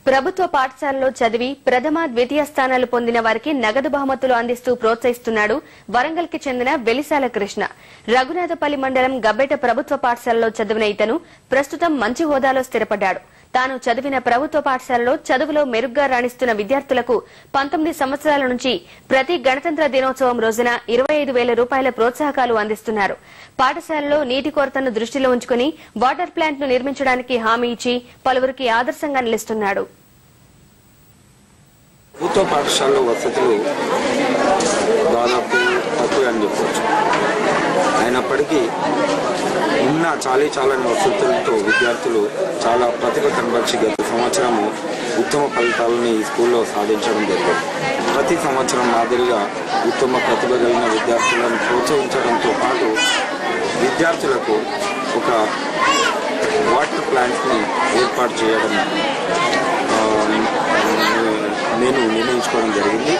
ప్రభుత్వ పాఠశాలలో చదివి ప్రథమ ద్వితీయ స్థానాలు పొందిన వారికి నగదు బహుమతులు అందిస్తూ ప్రోత్సహిస్తున్నాడు వరంగల్ కి చెందిన వెలిసాల కృష్ణ. రఘునాథపల్లి మండలం గబ్బెట ప్రభుత్వ పాఠశాలలో చదివిన ఇతను ప్రస్తుతం మంచి హోదాలో స్థిరపడ్డాడు. తాను చదివిన ప్రభుత్వ పాఠశాలలో చదువులో మెరుగ్గా రాణిస్తున్న విద్యార్థులకు 19 సంవత్సరాల నుంచి ప్రతి గణతంత్ర దినోత్సవం రోజున 25,000 రూపాయల ప్రోత్సాహకాలు అందిస్తున్నారు. పాఠశాలలో నీటి కొరతను దృష్టిలో ఉంచుకుని వాటర్ ప్లాంట్ ను నిర్మించడానికి హామీ ఇచ్చి పలువురికి ఆదర్శంగా నిలుస్తున్నాడు. ప్రభుత్వ పాఠశాలలో వసతులు దాదాపు తక్కువ అని చెప్పవచ్చు. అయినప్పటికీ ఉన్న చాలని వసతులతో విద్యార్థులు చాలా ప్రతిభ కనబరిచి గత సంవత్సరము ఉత్తమ ఫలితాలని ఈ స్కూల్లో సాధించడం జరిగింది. ప్రతి సంవత్సరం మాదిరిగా ఉత్తమ ప్రతిభ కలిగిన విద్యార్థులను ప్రోత్సహించడంతో పాటు విద్యార్థులకు ఒక వాటర్ ప్లాంట్ని ఏర్పాటు చేయడం నేను నిర్ణయించుకోవడం జరిగింది.